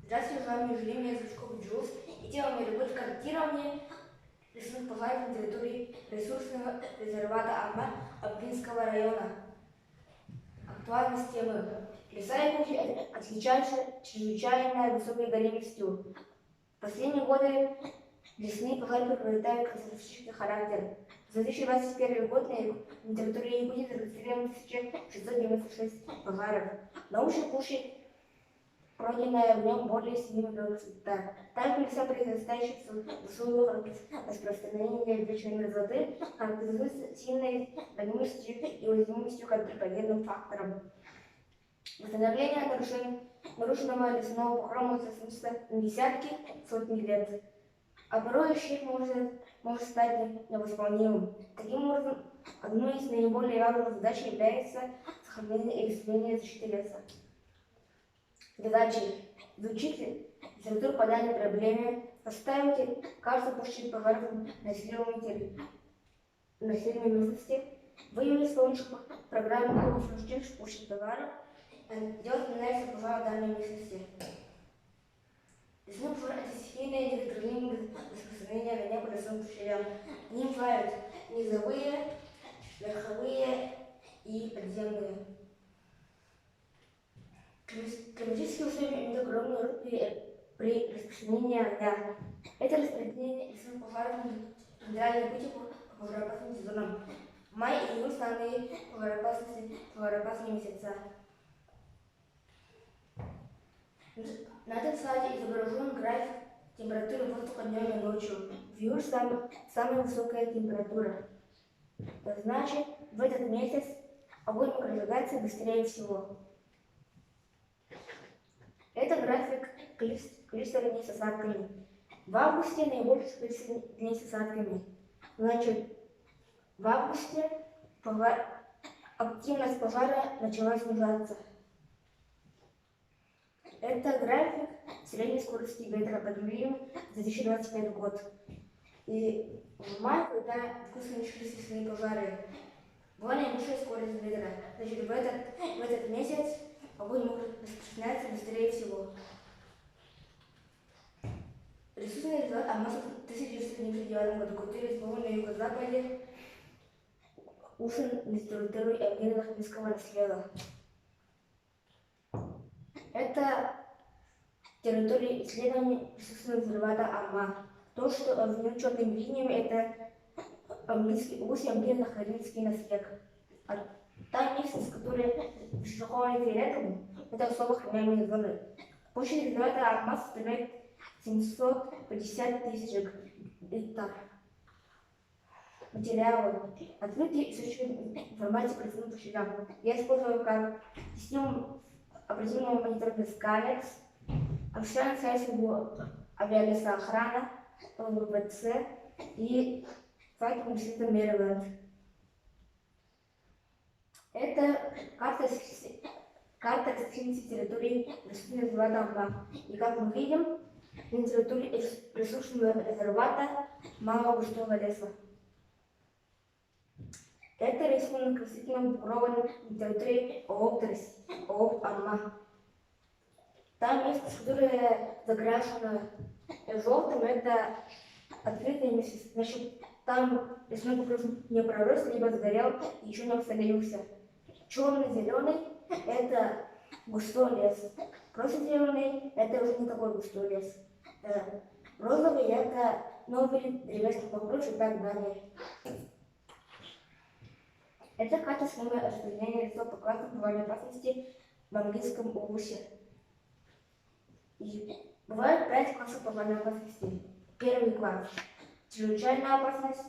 Здравствуйте, с вами Евгения Зучков-Джулс. И тема моей работы — корректирование лесных пожаров на территории ресурсного резервата Алма Абгинского района. Актуальность темы. Леса и пути отличаются чрезвычайно высокой горемостью. В последние годы лесные пожары приобретают катастрофический характер. За 2021 год на территории Якутии зарегистрировано 1696 пожаров. На общей площади пройденная в нем более 7 миллионов гектар. Также леса, произрастающие в условиях распространения вечной мерзлоты, характеризуются сильной ранимостью и уязвимостью к антропогенным факторам. Восстановление нарушенного лесного покрова может сниться на десятки, сотни лет, а порой ущерб может стать невосполнимым. Таким образом, одной из наиболее важных задач является сохранение и расширение защиты леса. Задачи: изучить литературу по данной проблеме, составить карту площади пожаров населенной местности, выявить с помощью программы кругов ручных площадь пожаров, делать анализ пожара в данной местности. Лесной пожар — это стихийное непредсказуемое распространение огня по лесным площадям. Они бывают низовые, верховые и подземные. Климатические условия имеют огромную роль при распространении огня. Это распределение лесных пожаров в центральной Якутии по пожароопасным сезонам. Май и июль — основные пожароопасные месяца. На этом слайде изображен график температуры воздуха днем и ночью. В июль самая высокая температура. Это значит, в этот месяц огонь мог разжигаться быстрее всего. Это график количества дней с осадками. В августе наибольшее количество дней с осадками. Значит, в августе активность пожара начала снижаться. Это график средней скорости ветра под нулем за 2025 год. И в мае, когда вкусно начались лесные пожары, была наибольшая скорость ветра. Значит, в этот месяц огонь может распространяться быстрее всего. Ресурсный резерват Алмаз в 1999 году, который расположен на юго-западе Ушин на территории Евгения-Лохминского наследия. Это территория исследования ресурсного резервата Алма. То, что обведено черными линиями, это Амгинский ус и Евгения-Лохминский наследие. А та местность, которая широко фиолетовым, это особо охраняемые зоны. Площадь резервата Алма составляет 750 тысяч гектар. Материалы. Открытие источников информации по лесным площадям. Я использую как систему оперативного мониторинга Skylex, официальный сайт авиалесоохрана, ВВЦ и сайт университета Мэриленд. Это карта активности территории ресурсного резервата Алма. И как мы видим, на территории ресурсного резервата мало густого леса. Это рисунок растительным покровом на территории ООП Алма. Та местность, которая закрашена желтым, это открытая местность. Значит, там лесной покров не пророс, либо сгорел и еще не восстановился. Черно-зеленый — это густой лес. Просто зеленый — это уже не такой густой лес. Розовый — это новый древесный покров и так далее. Это карта схемы распределения лесов по классам повальной опасности в английском области. И бывает 5 классов повальной опасности. Первый класс — чрезвычайная опасность.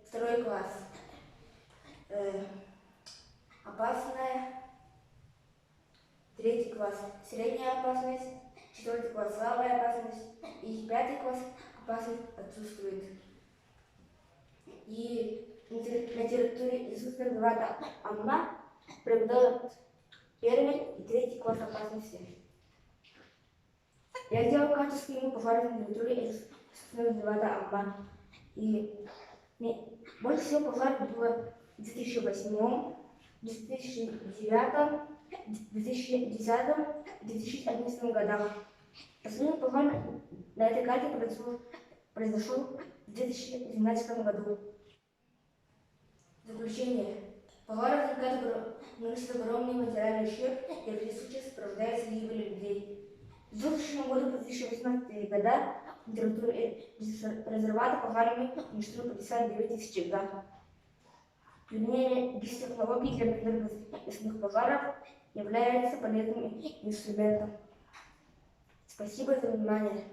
Второй класс — опасная. Третий класс — средняя опасность. Четвертый класс — слабая опасность. И пятый класс — опасность отсутствует. И на территории ресурсного резервата Алма преобладают первый и третий класс опасности. Я сделал карту схемы пожаров на территории ресурсного резервата Алма. И больше всего пожаров было в 2008, 2009, 2010 и 2011 годах. Последний пожар на этой карте произошел в 2017 году. Заключение. Пожар наносит огромный материальный ущерб и в случае сопровождается гибелью людей. В 2000 году по 2018 года на территории резервата пожарами уничтожили 59 тысяч гектаров. Применение технологий для предотвращения лесных пожаров является полезным инструментом. Спасибо за внимание.